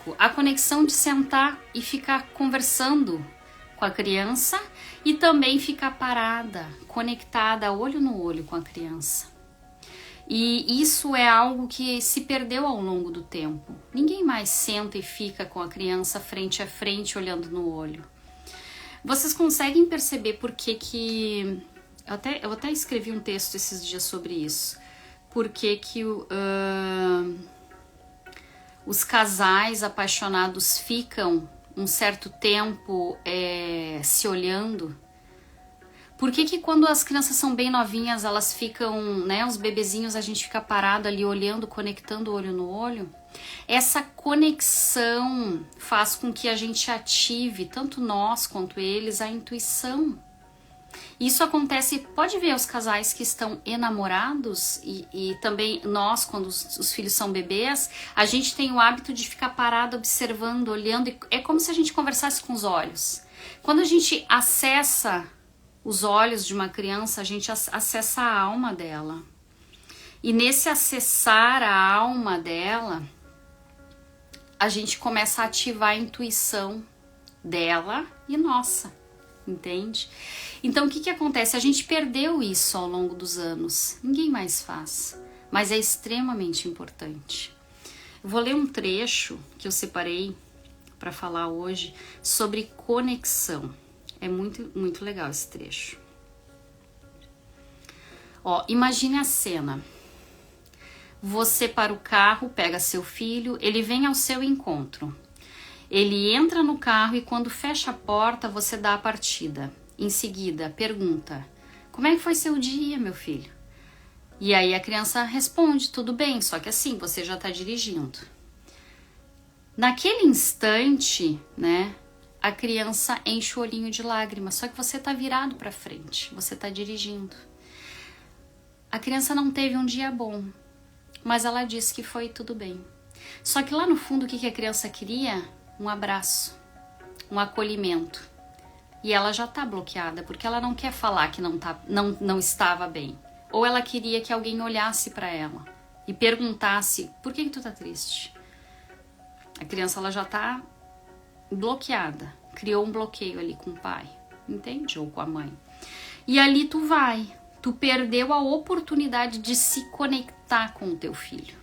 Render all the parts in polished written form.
físico, a conexão de sentar e ficar conversando com a criança e também ficar parada, conectada, olho no olho com a criança. E isso é algo que se perdeu ao longo do tempo. Ninguém mais senta e fica com a criança frente a frente, olhando no olho. Vocês conseguem perceber por que eu até escrevi um texto esses dias sobre isso. Por que os casais apaixonados ficam um certo tempo se olhando? Por que quando as crianças são bem novinhas, elas ficam, né, os bebezinhos, a gente fica parado ali olhando, conectando olho no olho? Essa conexão faz com que a gente ative, tanto nós quanto eles, a intuição. Isso acontece, pode ver os casais que estão enamorados e também nós, quando os filhos são bebês, a gente tem o hábito de ficar parado, observando, olhando, é como se a gente conversasse com os olhos. Quando a gente acessa os olhos de uma criança, a gente acessa a alma dela. E nesse acessar a alma dela, a gente começa a ativar a intuição dela e nossa, entende? Então o que acontece? A gente perdeu isso ao longo dos anos, ninguém mais faz, mas é extremamente importante. Eu vou ler um trecho que eu separei para falar hoje sobre conexão. É muito, muito legal esse trecho. Ó, imagine a cena. Você para o carro, pega seu filho, ele vem ao seu encontro. Ele entra no carro e quando fecha a porta, você dá a partida. Em seguida, pergunta: como é que foi seu dia, meu filho? E aí a criança responde: tudo bem, só que assim, você já está dirigindo. Naquele instante, né, a criança enche o olhinho de lágrimas, só que você está virado para frente, você está dirigindo. A criança não teve um dia bom, mas ela disse que foi tudo bem. Só que lá no fundo, o que a criança queria? Um abraço, um acolhimento. E ela já está bloqueada, porque ela não quer falar que não estava bem. Ou ela queria que alguém olhasse para ela e perguntasse: por que tu tá triste? A criança ela já está bloqueada, criou um bloqueio ali com o pai, entende? Ou com a mãe. E ali tu perdeu a oportunidade de se conectar com o teu filho.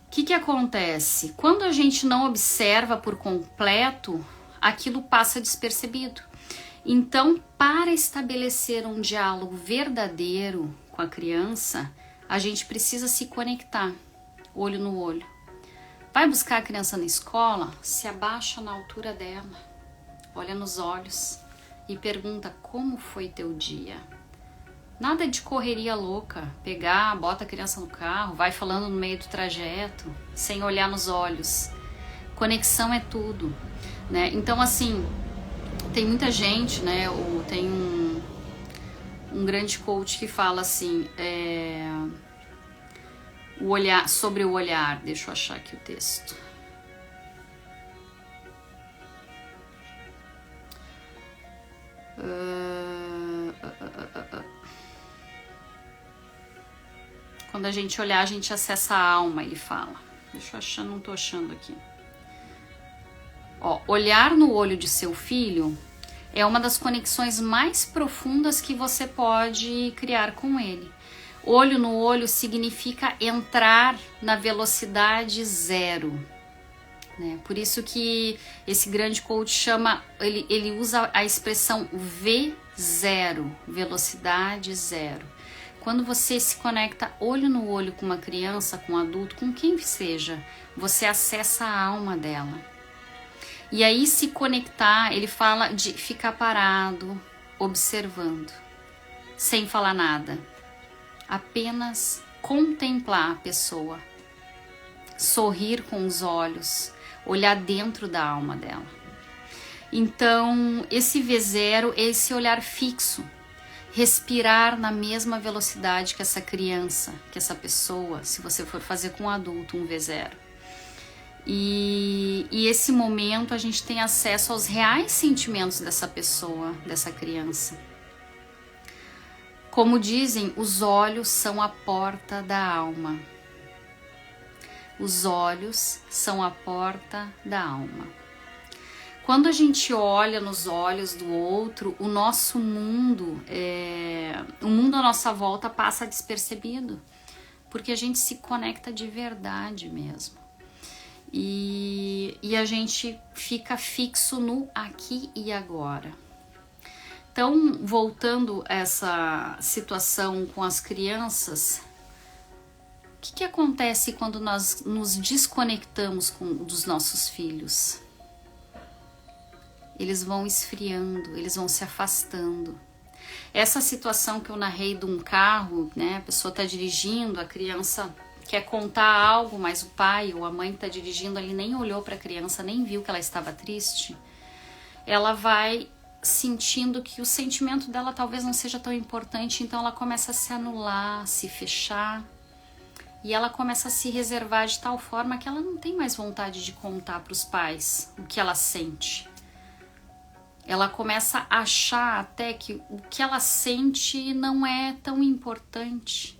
O que acontece? Quando a gente não observa por completo, aquilo passa despercebido. Então, para estabelecer um diálogo verdadeiro com a criança, a gente precisa se conectar, olho no olho. Vai buscar a criança na escola, se abaixa na altura dela, olha nos olhos e pergunta: como foi teu dia? Nada de correria louca, pegar, bota a criança no carro, vai falando no meio do trajeto, sem olhar nos olhos. Conexão é tudo, né? Então, assim, tem muita gente, né? Tem um grande coach que fala assim, o olhar, sobre o olhar. Deixa eu achar aqui o texto. Quando a gente olhar, a gente acessa a alma, ele fala. Deixa eu achar, não tô achando aqui. Ó, olhar no olho de seu filho é uma das conexões mais profundas que você pode criar com ele. Olho no olho significa entrar na velocidade zero, né? Por isso que esse grande coach chama, ele usa a expressão V0, velocidade zero. Quando você se conecta olho no olho com uma criança, com um adulto, com quem seja, você acessa a alma dela. E aí se conectar, ele fala de ficar parado, observando, sem falar nada. Apenas contemplar a pessoa, sorrir com os olhos, olhar dentro da alma dela. Então, esse V0 é esse olhar fixo, respirar na mesma velocidade que essa criança, que essa pessoa, se você for fazer com um adulto, um V0. E esse momento a gente tem acesso aos reais sentimentos dessa pessoa, dessa criança. Como dizem, os olhos são a porta da alma. Os olhos são a porta da alma. Quando a gente olha nos olhos do outro, o nosso mundo, o mundo à nossa volta passa despercebido, porque a gente se conecta de verdade mesmo. E a gente fica fixo no aqui e agora. Então, voltando a essa situação com as crianças, o que acontece quando nós nos desconectamos dos nossos filhos? Eles vão esfriando, eles vão se afastando. Essa situação que eu narrei de um carro, né? A pessoa está dirigindo, a criança quer contar algo, mas o pai ou a mãe que está dirigindo ali nem olhou para a criança, nem viu que ela estava triste. Ela vai sentindo que o sentimento dela talvez não seja tão importante, então ela começa a se anular, se fechar. E ela começa a se reservar de tal forma que ela não tem mais vontade de contar para os pais o que ela sente. Ela começa a achar até que o que ela sente não é tão importante.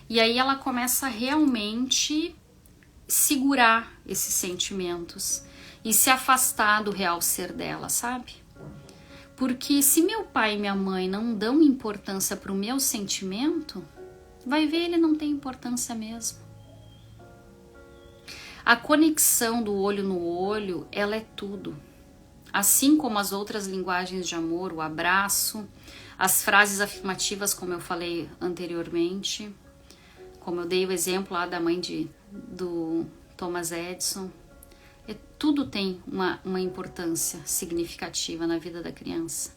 E aí ela começa a realmente segurar esses sentimentos e se afastar do real ser dela, sabe? Porque se meu pai e minha mãe não dão importância para o meu sentimento, vai ver, ele não tem importância mesmo. A conexão do olho no olho, ela é tudo. Assim como as outras linguagens de amor, o abraço, as frases afirmativas, como eu falei anteriormente, como eu dei o exemplo lá da mãe do Thomas Edison, tudo tem uma importância significativa na vida da criança.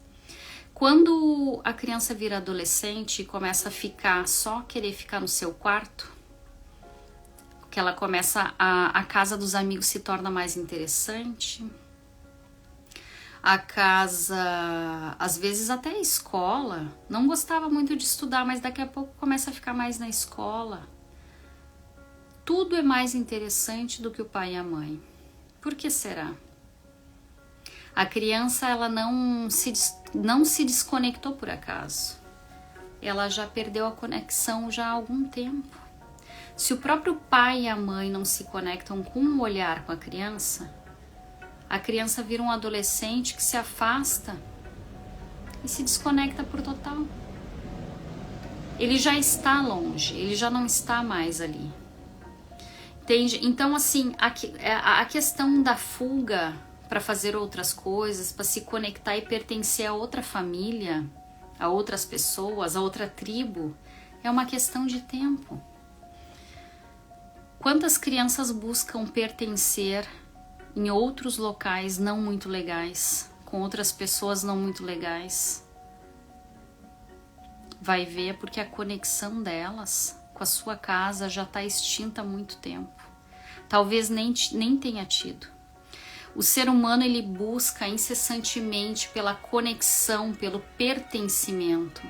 Quando a criança vira adolescente e começa a querer ficar no seu quarto, que ela começa, a casa dos amigos se torna mais interessante, a casa, às vezes até a escola, não gostava muito de estudar, mas daqui a pouco começa a ficar mais na escola. Tudo é mais interessante do que o pai e a mãe. Por que será? A criança, ela não se desconectou por acaso. Ela já perdeu a conexão já há algum tempo. Se o próprio pai e a mãe não se conectam com um olhar com a criança vira um adolescente que se afasta e se desconecta por total. Ele já está longe, ele já não está mais ali. Entende? Então, assim, a questão da fuga para fazer outras coisas, para se conectar e pertencer a outra família, a outras pessoas, a outra tribo, é uma questão de tempo. Quantas crianças buscam pertencer em outros locais não muito legais, com outras pessoas não muito legais? Vai ver, porque a conexão delas com a sua casa já está extinta há muito tempo. Talvez nem tenha tido. O ser humano, ele busca incessantemente pela conexão, pelo pertencimento.